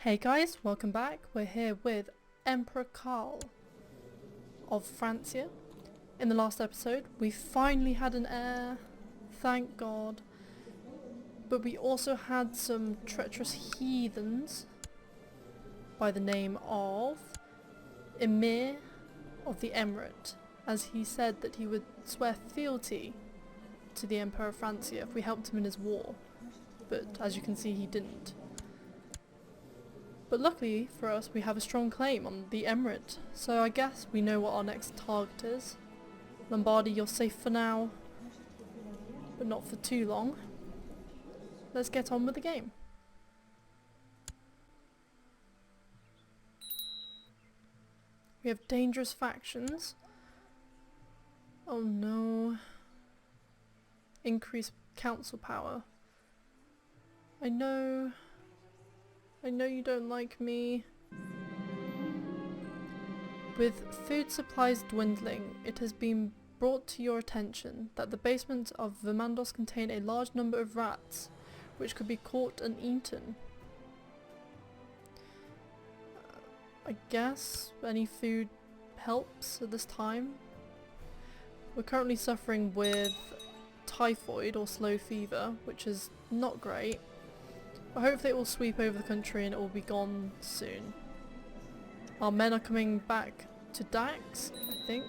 Hey guys, welcome back. We're here with Emperor Karl of Francia. In the last episode, we finally had an heir, thank God. But we also had some treacherous heathens by the name of Emir of the Emirate, as he said that he would swear fealty to the Emperor of Francia if we helped him in his war. But as you can see, he didn't. But luckily for us, we have a strong claim on the Emirate, so I guess we know what our next target is. Lombardy, you're safe for now, but not for too long. Let's get on with the game. We have dangerous factions. Oh no. Increase council power. I know you don't like me. With food supplies dwindling, it has been brought to your attention that the basements of Vermandos contain a large number of rats, which could be caught and eaten. I guess any food helps at this time. We're currently suffering with typhoid or slow fever, which is not great. But hopefully it will sweep over the country and it will be gone soon. Our men are coming back to Dax, I think,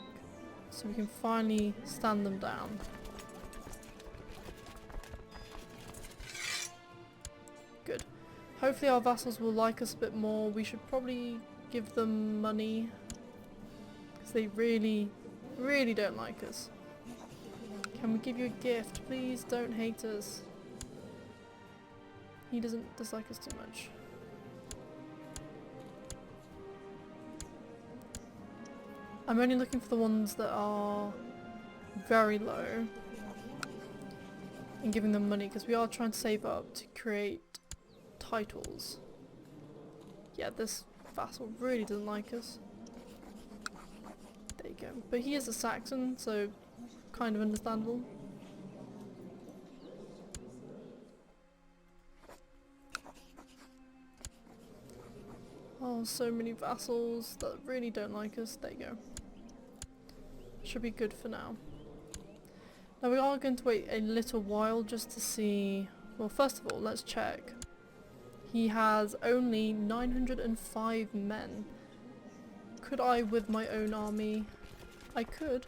so we can finally stand them down. Good. Hopefully our vassals will like us a bit more. We should probably give them money, because they really don't like us. Can we give you a gift? Please don't hate us. He doesn't dislike us too much. I'm only looking for the ones that are very low and giving them money, because we are trying to save up to create titles. Yeah, this vassal really doesn't like us. There you go. But he is a Saxon, so kind of understandable. Oh, so many vassals that really don't like us. There you go. Should be good for now. Now we are going to wait a little while just to see... Well, first of all, let's check. He has only 905 men. Could I, with my own army... I could.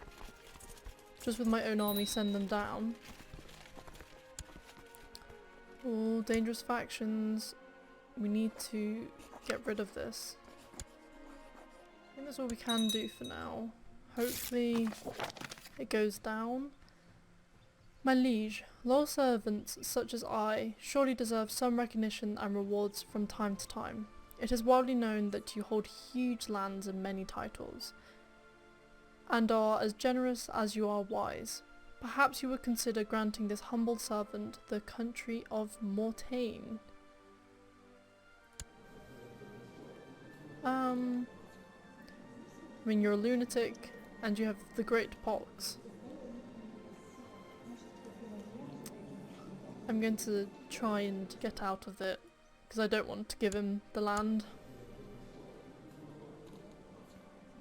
Just with my own army, send them down. Oh, dangerous factions. We need to get rid of this. I think that's all we can do for now. Hopefully it goes down. My liege, loyal servants such as I surely deserve some recognition and rewards from time to time. It is widely known that you hold huge lands and many titles, and are as generous as you are wise. Perhaps you would consider granting this humble servant the country of Mortain. I mean, you're a lunatic and you have the Great Pox. I'm going to try and get out of it because I don't want to give him the land.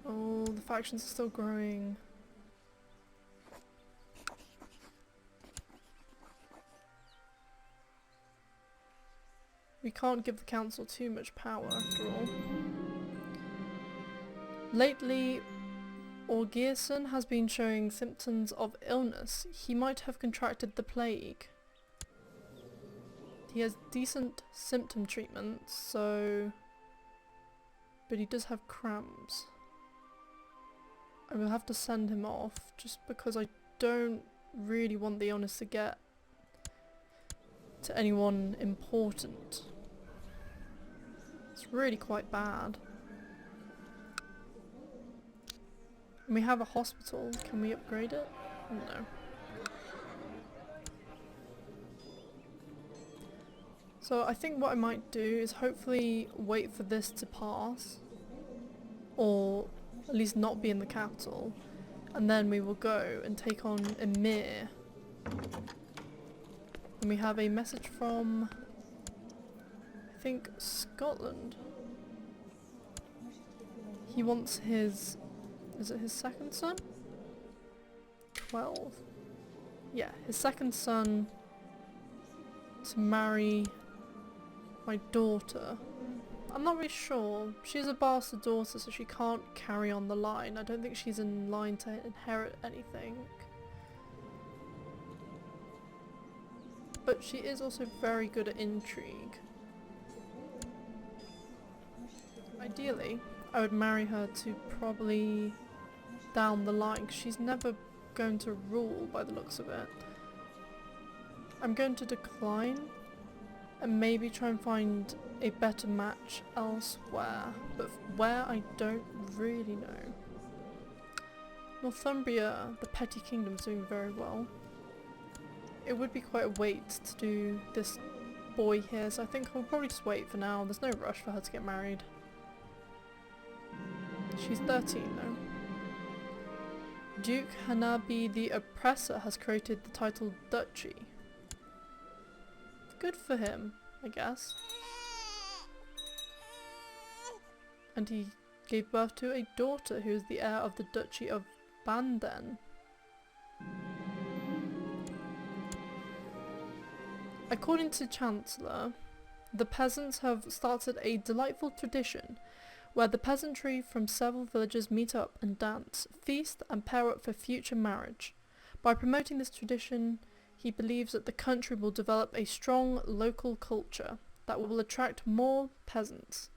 Oh, the factions are still growing. We can't give the council too much power after all. Lately, Orgierson has been showing symptoms of illness. He might have contracted the plague. He has decent symptom treatment, so... But he does have cramps. I will have to send him off, just because I don't really want the illness to get to anyone important. It's really quite bad. And we have a hospital. Can we upgrade it? No. So I think what I might do is hopefully wait for this to pass, or at least not be in the capital, and then we will go and take on Emir. And we have a message from, I think Scotland. He wants his... is it his second son? 12. Yeah, his second son to marry my daughter. I'm not really sure. She's a bastard daughter, so she can't carry on the line. I don't think she's in line to inherit anything. But she is also very good at intrigue. Ideally, I would marry her to probably down the line, because she's never going to rule by the looks of it. I'm going to decline and maybe try and find a better match elsewhere, but where I don't really know. Northumbria, the petty kingdom, is doing very well. It would be quite a wait to do this boy here, so I think I'll probably just wait for now. There's no rush for her to get married. She's 13 though. Duke Hanabi the Oppressor has created the title Duchy. Good for him, I guess. And he gave birth to a daughter who is the heir of the Duchy of Banden. According to Chancellor, the peasants have started a delightful tradition where the peasantry from several villages meet up and dance, feast and pair up for future marriage. By promoting this tradition, he believes that the country will develop a strong local culture that will attract more peasants.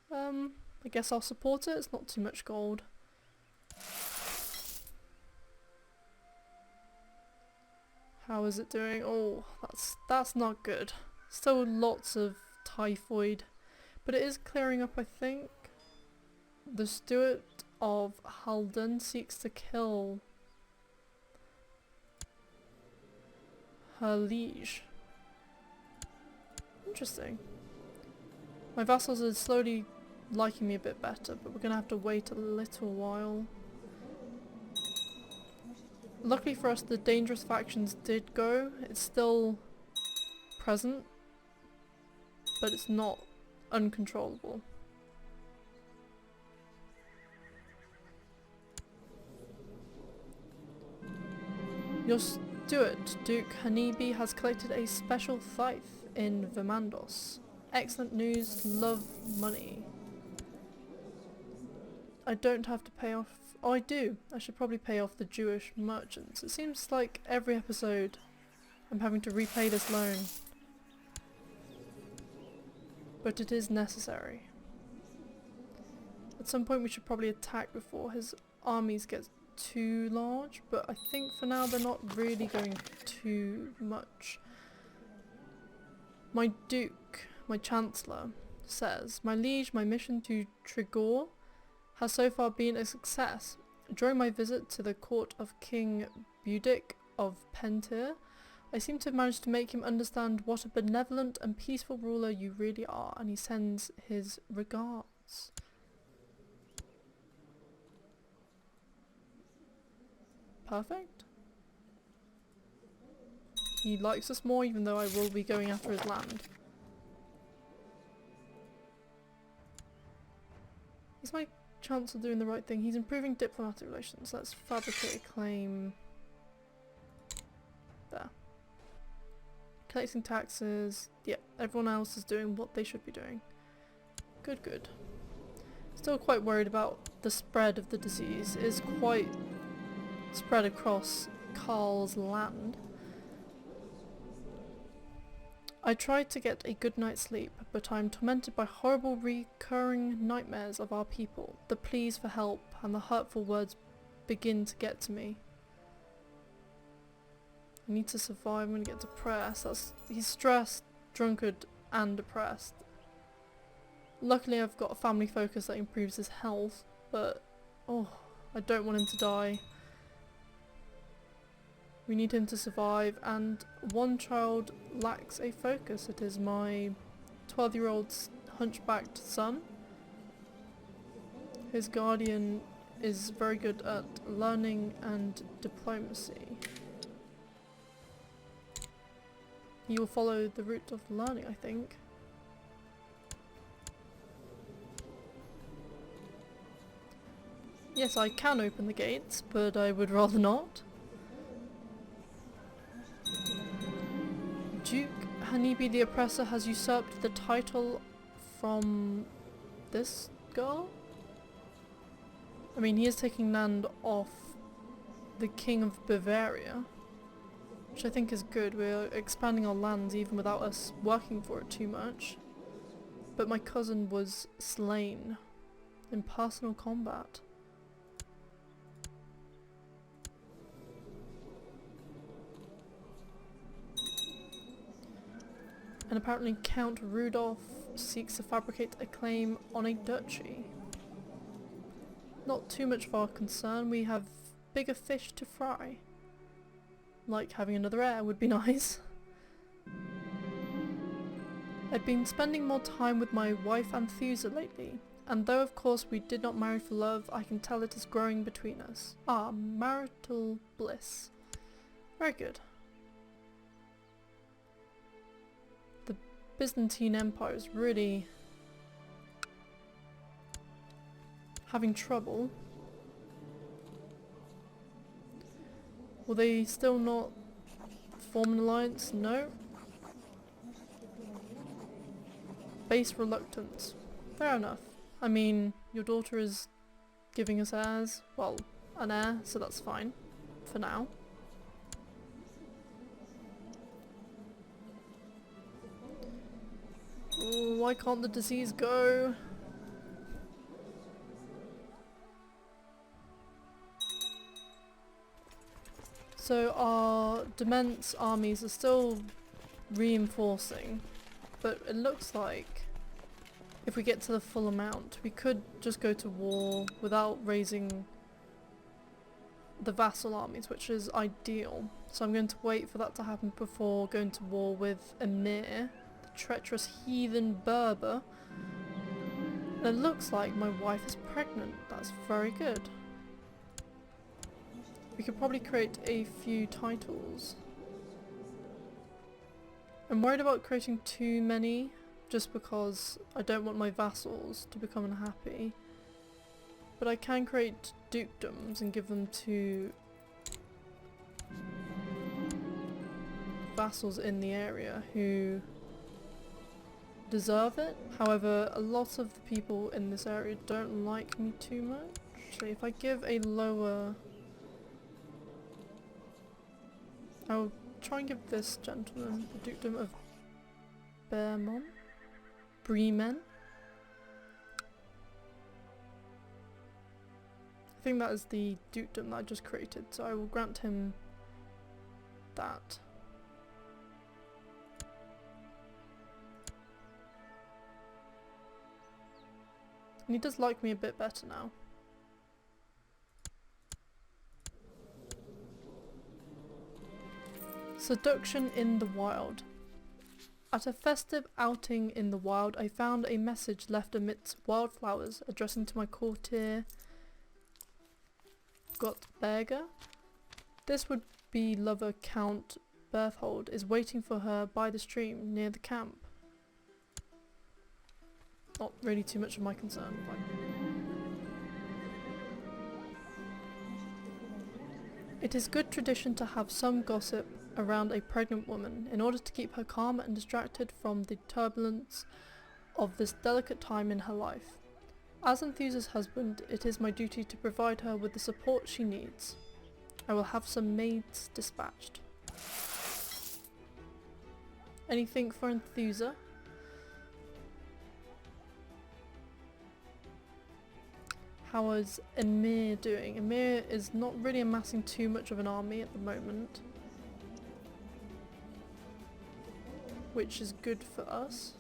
I guess I'll support it. It's not too much gold. How is it doing? Oh, that's not good. Still lots of typhoid, but it is clearing up, I think. The Steward of Halden seeks to kill her liege. Interesting. My vassals are slowly liking me a bit better, but we're gonna have to wait a little while. Luckily for us, the dangerous factions did go. It's still present, but it's not uncontrollable. Your steward, Duke Hanibi, has collected a special tithe in Vermandos. Excellent news, love money. I don't have to pay off... oh, I do. I should probably pay off the Jewish merchants. It seems like every episode I'm having to repay this loan. But it is necessary. At some point we should probably attack before his armies get too large, but I think for now they're not really going too much. My Duke, my Chancellor, says, "My liege, my mission to Trigor has so far been a success. During my visit to the court of King Budic of Pentir, I seem to have managed to make him understand what a benevolent and peaceful ruler you really are, and he sends his regards." Perfect. He likes us more, even though I will be going after his land. Is my Chancellor doing the right thing? He's improving diplomatic relations. Let's fabricate a claim. There. Collecting taxes. Yeah, everyone else is doing what they should be doing. Good, good. Still quite worried about the spread of the disease. It is quite spread across Karl's land. I tried to get a good night's sleep, but I am tormented by horrible recurring nightmares of our people. The pleas for help and the hurtful words begin to get to me. I need to survive. I'm going to get depressed. He's stressed, drunkard, and depressed. Luckily I've got a family focus that improves his health, but oh, I don't want him to die. We need him to survive, and one child lacks a focus. It is my 12-year-old hunchbacked son. His guardian is very good at learning and diplomacy. He will follow the route of learning, I think. Yes, I can open the gates, but I would rather not. Duke Hanibi the Oppressor has usurped the title from this girl? I mean, he is taking land off the King of Bavaria, which I think is good. We're expanding our lands even without us working for it too much. But my cousin was slain in personal combat. And apparently Count Rudolph seeks to fabricate a claim on a duchy. Not too much of our concern, we have bigger fish to fry. Like having another heir would be nice. I've been spending more time with my wife Anthusa lately, and though of course we did not marry for love, I can tell it is growing between us. Ah, marital bliss. Very good. The Byzantine Empire is really having trouble. Will they still not form an alliance? No. Base reluctance. Fair enough. I mean, your daughter is giving us heirs. Well, an heir, so that's fine. For now. Oh, why can't the disease go? So our Demence armies are still reinforcing, but it looks like if we get to the full amount, we could just go to war without raising the vassal armies, which is ideal. So I'm going to wait for that to happen before going to war with Emir, the treacherous heathen Berber. And it looks like my wife is pregnant. That's very good. We could probably create a few titles. I'm worried about creating too many, just because I don't want my vassals to become unhappy. But I can create dukedoms and give them to vassals in the area who deserve it. However, a lot of the people in this area don't like me too much. Actually, if I give a lower... I'll try and give this gentleman the dukedom of Bremen. I think that is the dukedom that I just created, so I will grant him that. And he does like me a bit better now. Seduction in the wild. At a festive outing in the wild, I found a message left amidst wildflowers addressing to my courtier Gottberger. This would-be lover Count Berthold is waiting for her by the stream near the camp. Not really too much of my concern. It is good tradition to have some gossip around a pregnant woman in order to keep her calm and distracted from the turbulence of this delicate time in her life. As Anthusa's husband, it is my duty to provide her with the support she needs. I will have some maids dispatched. Anything for Anthusa? How is Emir doing? Emir is not really amassing too much of an army at the moment, which is good for us,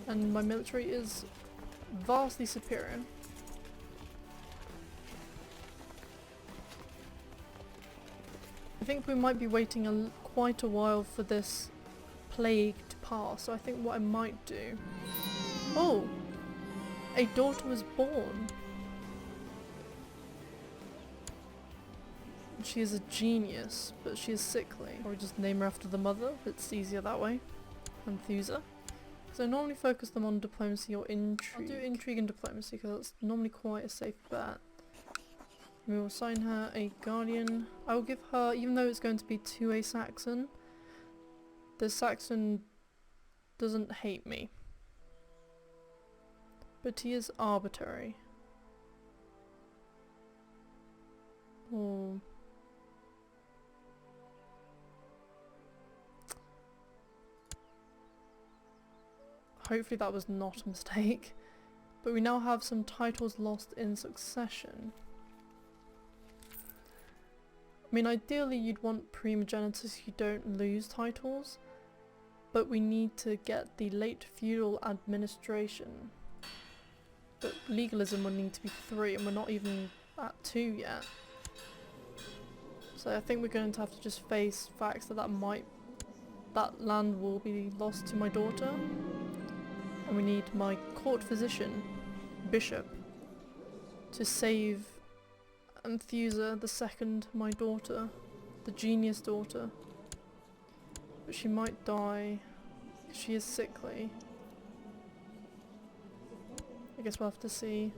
and my military is vastly superior. I think we might be waiting quite a while for this plague to pass, so I think what I might do... Oh! A daughter was born! She is a genius, but she is sickly. Or just name her after the mother, it's easier that way. Anthusa. So I normally focus them on diplomacy or intrigue. I'll do intrigue and diplomacy because that's normally quite a safe bet. We will assign her a guardian. I will give her, even though it's going to be to a Saxon, the Saxon doesn't hate me. But he is arbitrary. Oh. Hopefully that was not a mistake. But we now have some titles lost in succession. I mean, ideally you'd want primogeniture so you don't lose titles. But we need to get the late feudal administration. But legalism would need to be 3 and we're not even at 2 yet. So I think we're going to have to just face facts that that land will be lost to my daughter. And we need my court physician, bishop, to save Anthusa II, my daughter, the genius daughter. But she might die because she is sickly. I guess we'll have to see.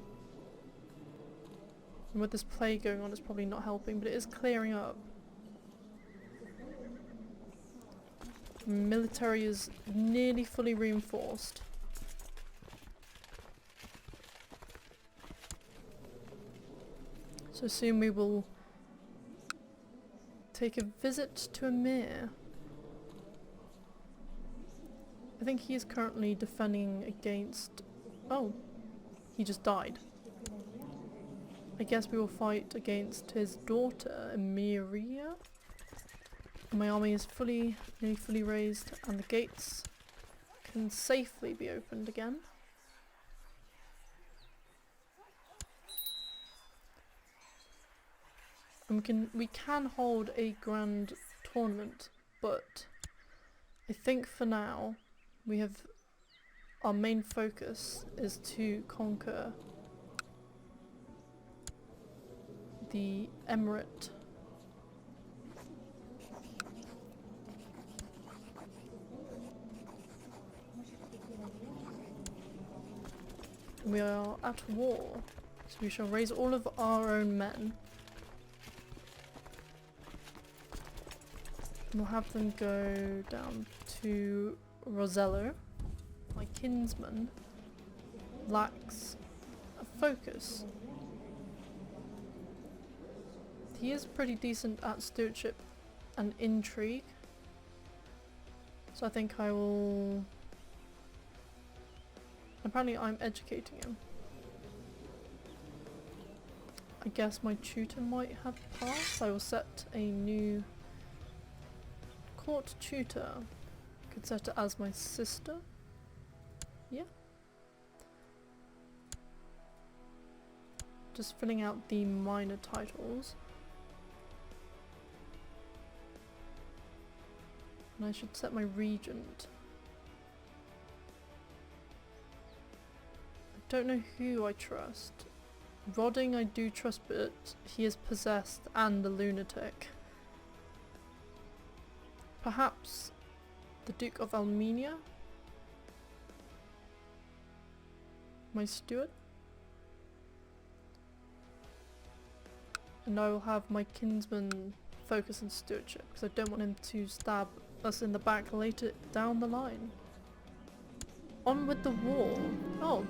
And with this plague going on, it's probably not helping, but it is clearing up. Military is nearly fully reinforced. So soon we will take a visit to Emir. I think he is currently defending against... Oh, he just died. I guess we will fight against his daughter, Emiria. My army is nearly fully raised, and the gates can safely be opened again. And we can hold a grand tournament, but I think for now our main focus is to conquer the emirate. We are at war, so we shall raise all of our own men. And we'll have them go down to Rosello. My kinsman lacks a focus. He is pretty decent at stewardship and intrigue. So I think I will... Apparently I'm educating him. I guess my tutor might have passed. I will set a new court tutor. Could set it as my sister. Yeah. Just filling out the minor titles. And I should set my regent. I don't know who I trust. Rodding I do trust, but he is possessed and a lunatic. Perhaps the Duke of Armenia? My steward? And I will have my kinsman focus on stewardship, because I don't want him to stab us in the back later down the line. On with the war. Oh.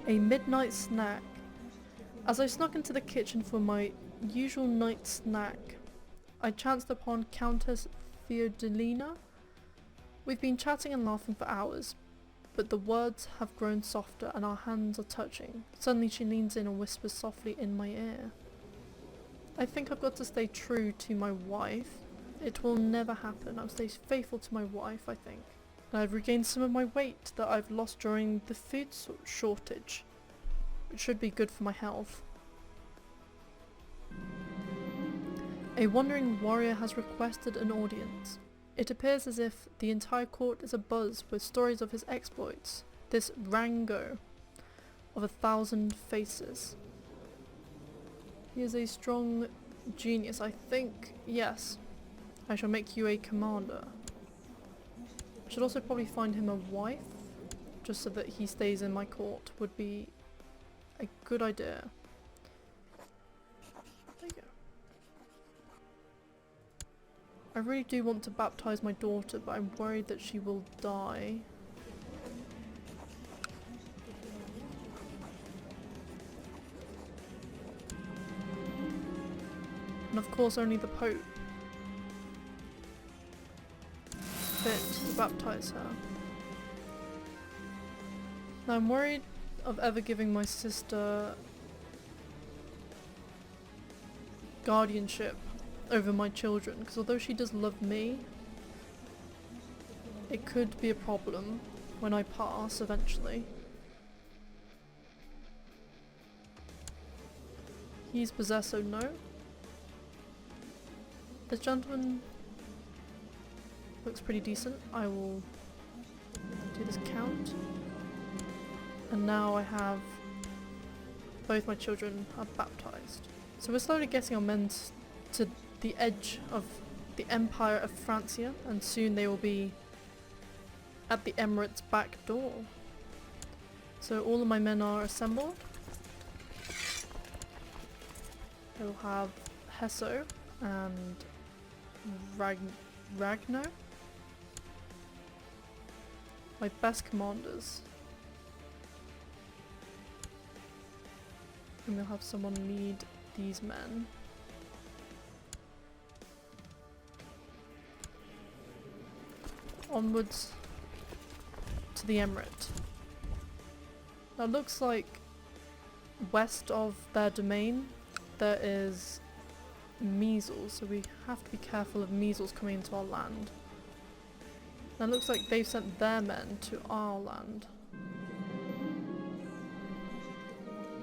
A midnight snack. As I snuck into the kitchen for my usual night snack, I chanced upon Countess Theodolina. We've been chatting and laughing for hours, but the words have grown softer and our hands are touching. Suddenly she leans in and whispers softly in my ear. I think I've got to stay true to my wife. It will never happen. I'll stay faithful to my wife, I think. And I've regained some of my weight that I've lost during the food shortage, which should be good for my health. A wandering warrior has requested an audience. It appears as if the entire court is abuzz with stories of his exploits, this Rango of 1,000 faces. He is a strong genius, I think. Yes, I shall make you a commander. I should also probably find him a wife, just so that he stays in my court would be a good idea. I really do want to baptize my daughter, but I'm worried that she will die. And of course only the Pope fit to baptize her. Now I'm worried of ever giving my sister guardianship over my children, because although she does love me, it could be a problem when I pass eventually. He's possessed, so no. This gentleman looks pretty decent. I will do this count. And now I have both my children are baptized. So we're slowly getting our men to the edge of the Empire of Francia, and soon they will be at the Emirates' back door. So all of my men are assembled. I will have Hesso and Ragno, my best commanders. And we'll have someone lead these men. Onwards to the Emirate. Now it looks like west of their domain there is measles, so we have to be careful of measles coming into our land. Now it looks like they've sent their men to our land.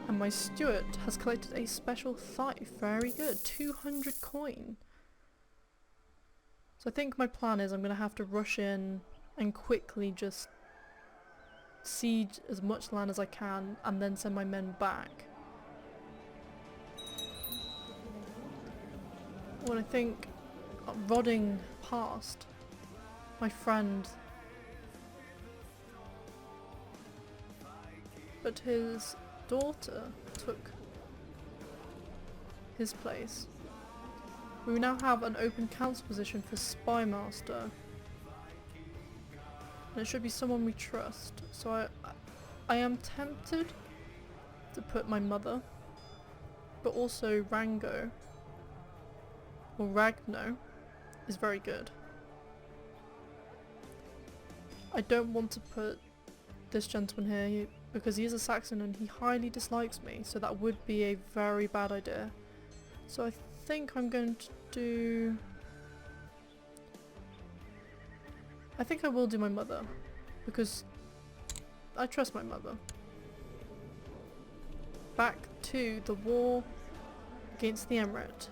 And my steward has collected a special fief. Very good. 200 coin. So I think my plan is I'm going to have to rush in and quickly just siege as much land as I can and then send my men back. When I think Rodding passed, my friend, but his daughter took his place. We now have an open council position for Spy Master, and it should be someone we trust. So I am tempted to put my mother, but also Rango or Ragno is very good. I don't want to put this gentleman here because he is a Saxon and he highly dislikes me, so that would be a very bad idea. So I think I'm going to do... I think I will do my mother, because I trust my mother. Back to the war against the Emirate.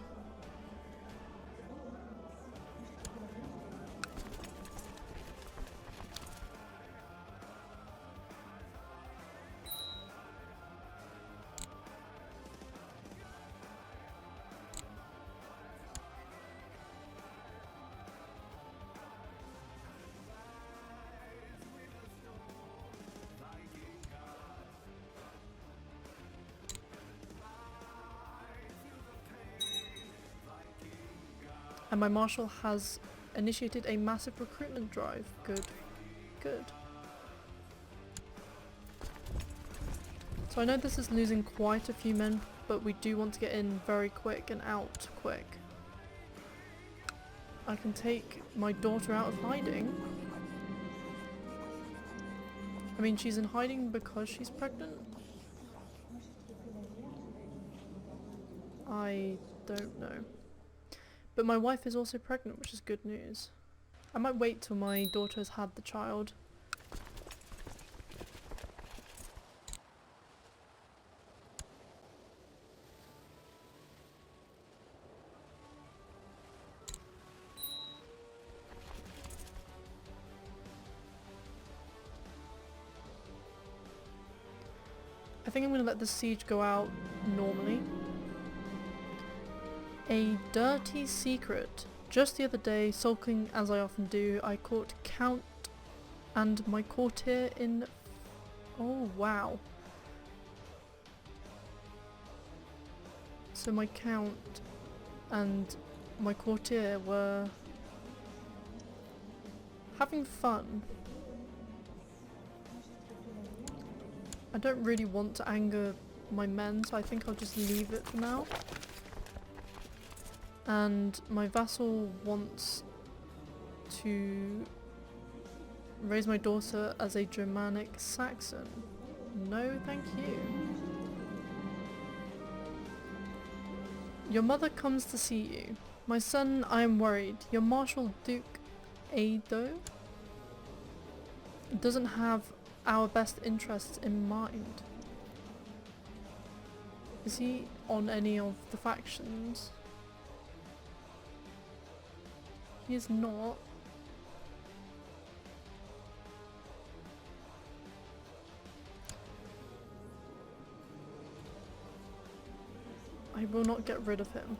And my marshal has initiated a massive recruitment drive. Good. Good. So I know this is losing quite a few men, but we do want to get in very quick and out quick. I can take my daughter out of hiding. I mean, she's in hiding because she's pregnant. I don't know. But my wife is also pregnant, which is good news. I might wait till my daughter has had the child. I think I'm going to let the siege go out normally. A dirty secret. Just the other day, sulking as I often do, I caught Count and my courtier in... Oh wow. So my Count and my courtier were having fun. I don't really want to anger my men, so I think I'll just leave it for now. And my vassal wants to raise my daughter as a Germanic Saxon. No, thank you. Your mother comes to see you. My son, I am worried. Your Marshal Duke Ado doesn't have our best interests in mind. Is he on any of the factions? He is not. I will not get rid of him.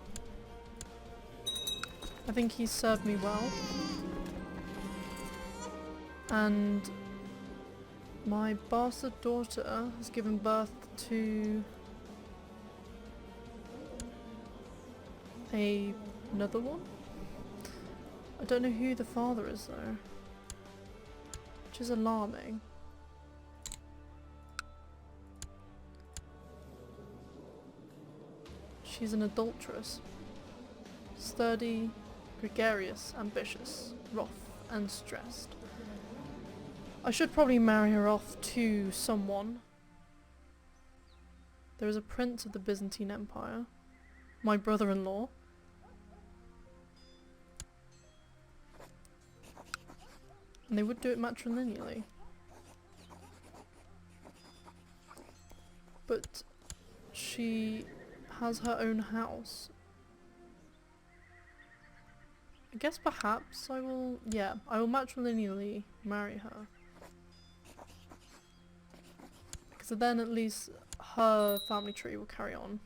I think he's served me well. And my bastard daughter has given birth to another one. I don't know who the father is though, which is alarming. She's an adulteress. Sturdy, gregarious, ambitious, wroth and stressed. I should probably marry her off to someone. There is a prince of the Byzantine Empire, my brother-in-law. And they would do it matrilineally. But she has her own house. I guess perhaps I will, yeah, I will matrilineally marry her. Because then at least her family tree will carry on.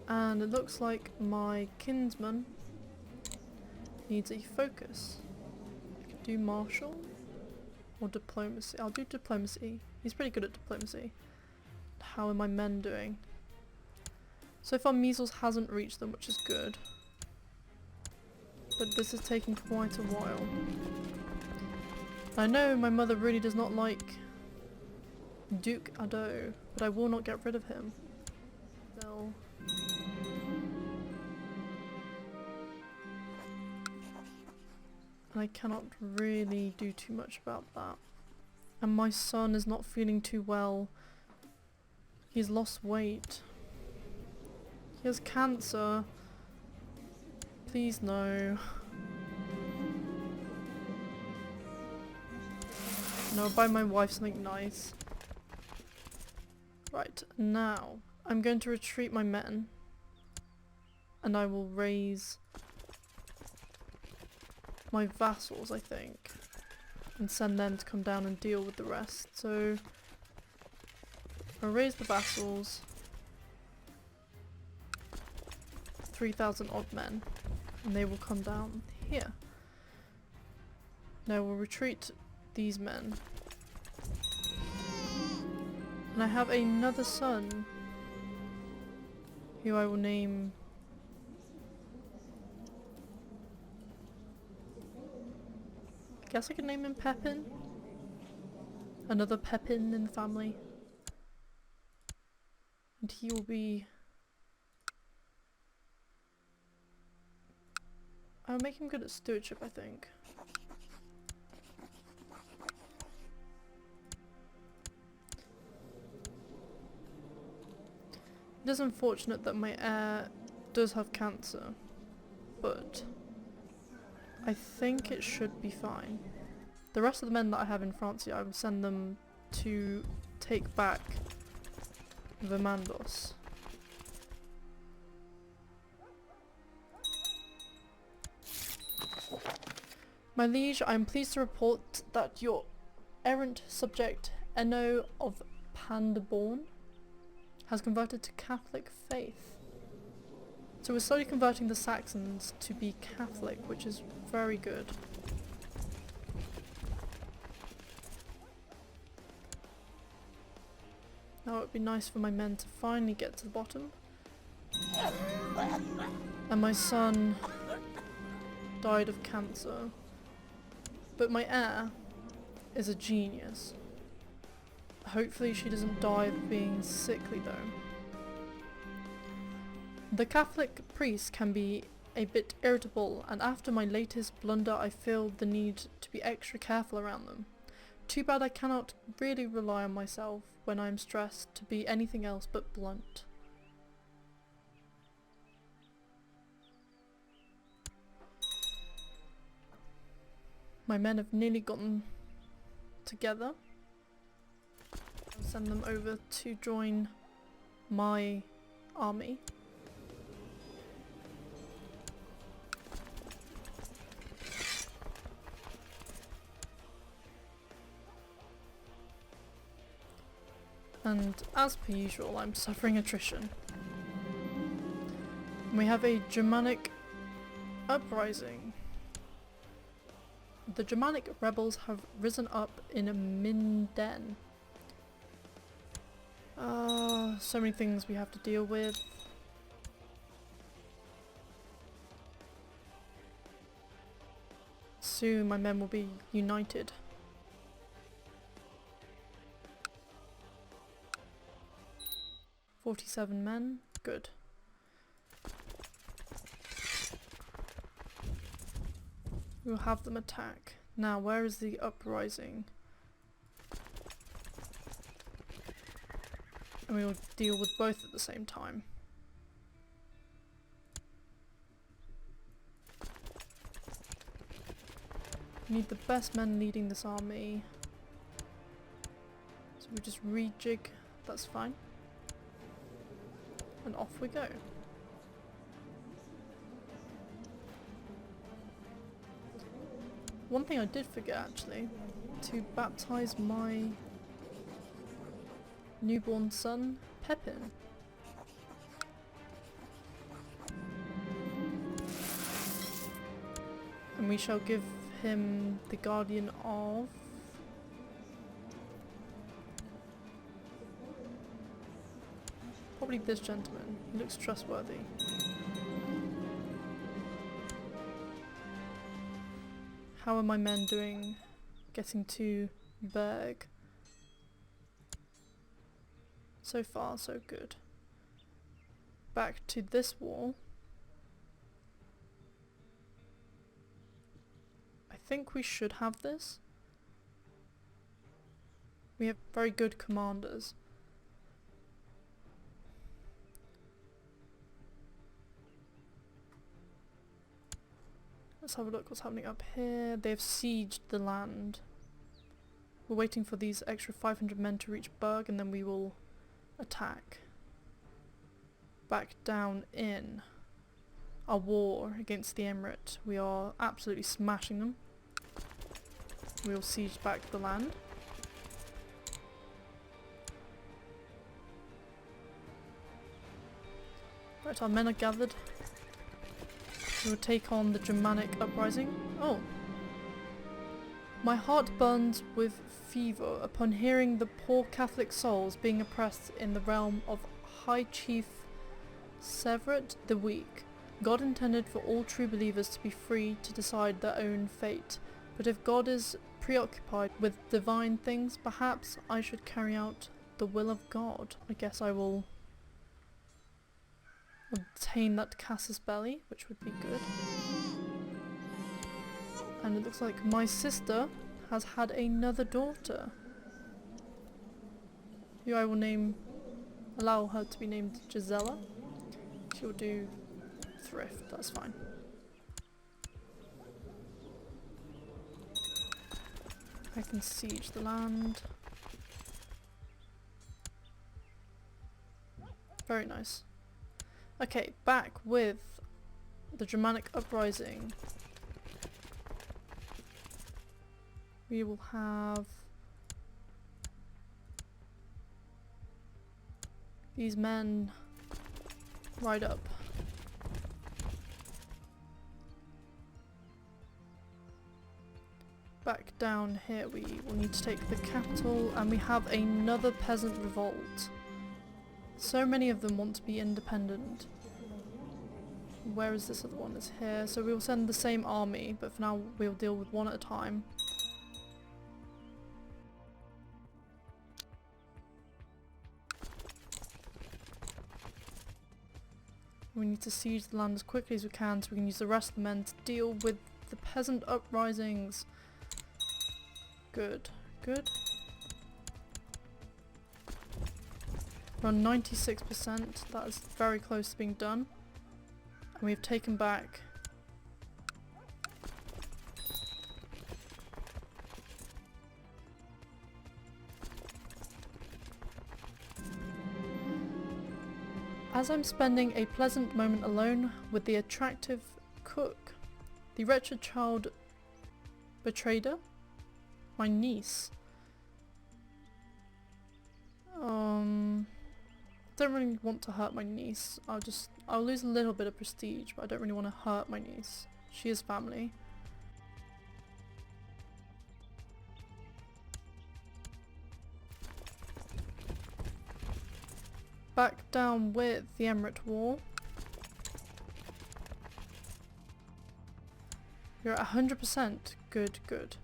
And it looks like my kinsman needs a focus. I could do martial or diplomacy. I'll do diplomacy. He's pretty good at diplomacy. How are my men doing? So far measles hasn't reached them, which is good. But this is taking quite a while. I know my mother really does not like Duke Ado, but I will not get rid of him. They'll... And I cannot really do too much about that. And my son is not feeling too well. He's lost weight. He has cancer. Please no. No, buy my wife something nice. Right, now I'm going to retreat my men. And I will raise my vassals, I think. And send them to come down and deal with the rest. So I'll raise the vassals. 3,000 odd men. And they will come down here. Now we'll retreat these men. And I have another son who I will name I guess I could name him Pepin. Another Pepin in the family. And he will be... I'll make him good at stewardship, I think. It is unfortunate that my heir does have cancer, but I think it should be fine. The rest of the men that I have in France, I will send them to take back Vermandos. My liege, I am pleased to report that your errant subject Enno of Panderborn has converted to Catholic faith. So we're slowly converting the Saxons to be Catholic, which is very good. Now it would be nice for my men to finally get to the bottom. And my son died of cancer. But my heir is a genius. Hopefully she doesn't die of being sickly though. The Catholic priest can be a bit irritable, and after my latest blunder I feel the need to be extra careful around them. Too bad I cannot really rely on myself when I am stressed to be anything else but blunt. My men have nearly gotten together. I'll send them over to join my army. And as per usual, I'm suffering attrition. We have a Germanic uprising. The Germanic rebels have risen up in Minden. So many things we have to deal with. Soon my men will be united. "47 men, good. We'll have them attack. Now, where is the uprising? And we will deal with both at the same time. We need the best men leading this army. So we just rejig, that's fine. And off we go. One thing I did forget actually, to baptize my newborn son, Pepin. And we shall give him the guardian of... probably this gentleman. He looks trustworthy. How are my men doing getting to Berg? So far, so good. Back to this wall. I think we should have this. We have very good commanders. Let's have a look what's happening up here. They have sieged the land. We're waiting for these extra 500 men to reach Berg and then we will attack. Back down in our war against the Emirate. We are absolutely smashing them. We will siege back the land. Right, our men are gathered. We will take on the Germanic uprising. Oh! My heart burns with fever upon hearing the poor Catholic souls being oppressed in the realm of High Chief Severet the Weak. God intended for all true believers to be free to decide their own fate, but if God is preoccupied with divine things, perhaps I should carry out the will of God. I guess I will obtain that casus belli, which would be good. And it looks like my sister has had another daughter, who I will allow her to be named Gisela. She'll do thrift, that's fine. I can siege the land. Very nice. Okay, back with the Germanic uprising. We will have these men ride up. Back down here we will need to take the capital, and we have another peasant revolt. So many of them want to be independent. Where is this other one? It's here. So we'll send the same army, but for now we'll deal with one at a time. We need to siege the land as quickly as we can so we can use the rest of the men to deal with the peasant uprisings. Good. Good. We're on 96%. That is very close to being done. And we've taken back as I'm spending a pleasant moment alone with the attractive cook, the wretched child betrayed her, my niece. Don't really want to hurt my niece. I'll lose a little bit of prestige, but I don't really want to hurt my niece. She is family. Back down with the Emirate War. You're at 100%. Good, good.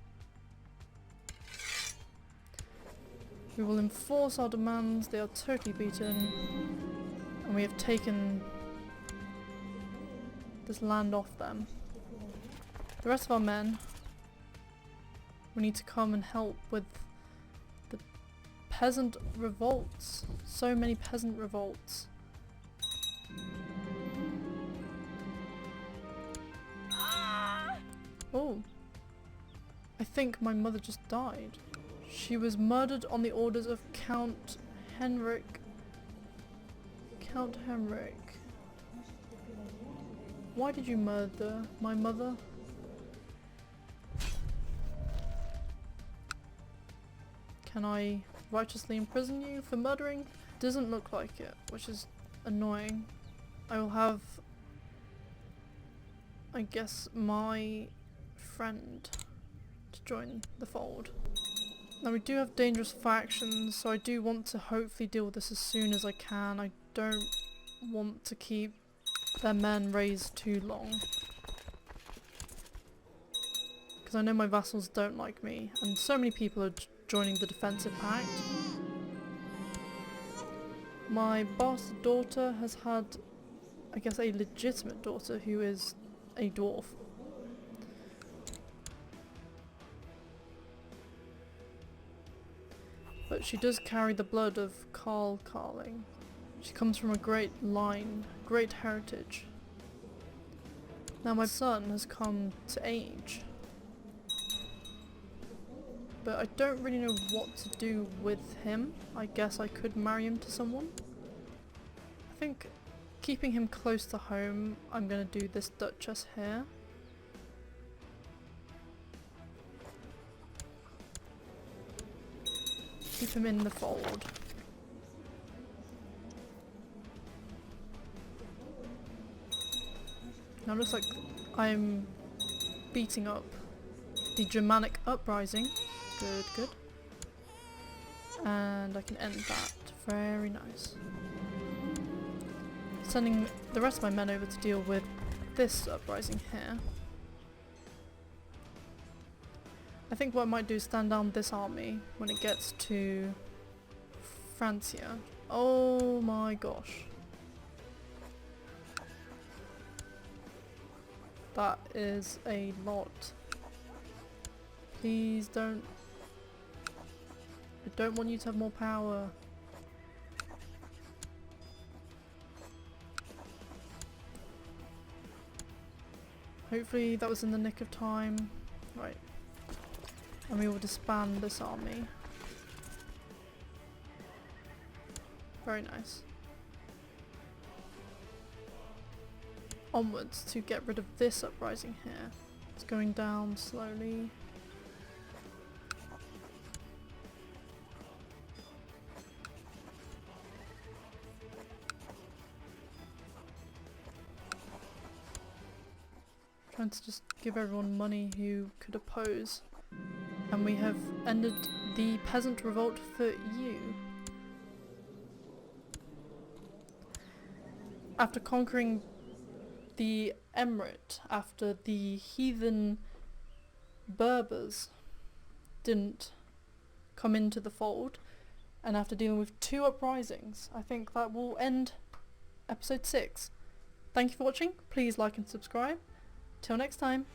We will enforce our demands. They are totally beaten. And we have taken this land off them. The rest of our men, we need to come and help with the peasant revolts. So many peasant revolts. Oh. I think my mother just died. She was murdered on the orders of Count Henrik. Count Henrik. Why did you murder my mother? Can I righteously imprison you for murdering? Doesn't look like it, which is annoying. I will have, I guess, my friend to join the fold. Now we do have dangerous factions, so I do want to hopefully deal with this as soon as I can. I don't want to keep their men raised too long. Because I know my vassals don't like me, and so many people are joining the defensive pact. My bastard daughter has had, I guess, a legitimate daughter who is a dwarf. But she does carry the blood of Carl Carling. She comes from a great line, great heritage. Now my son has come to age. But I don't really know what to do with him. I guess I could marry him to someone. I think keeping him close to home, I'm gonna do this Duchess here. Keep him in the fold. Now it looks like I'm beating up the Germanic uprising. Good, good. And I can end that. Very nice. Sending the rest of my men over to deal with this uprising here. I think what I might do is stand down this army when it gets to Francia. Oh my gosh. That is a lot. Please don't. I don't want you to have more power. Hopefully that was in the nick of time. Right. And we will disband this army. Very nice. Onwards to get rid of this uprising here. It's going down slowly. Trying to just give everyone money who could oppose. And we have ended the peasant revolt for you. After conquering the emirate after the heathen Berbers didn't come into the fold, and after dealing with 2 uprisings, I think that will end episode 6. Thank you for watching, please like and subscribe. Till next time.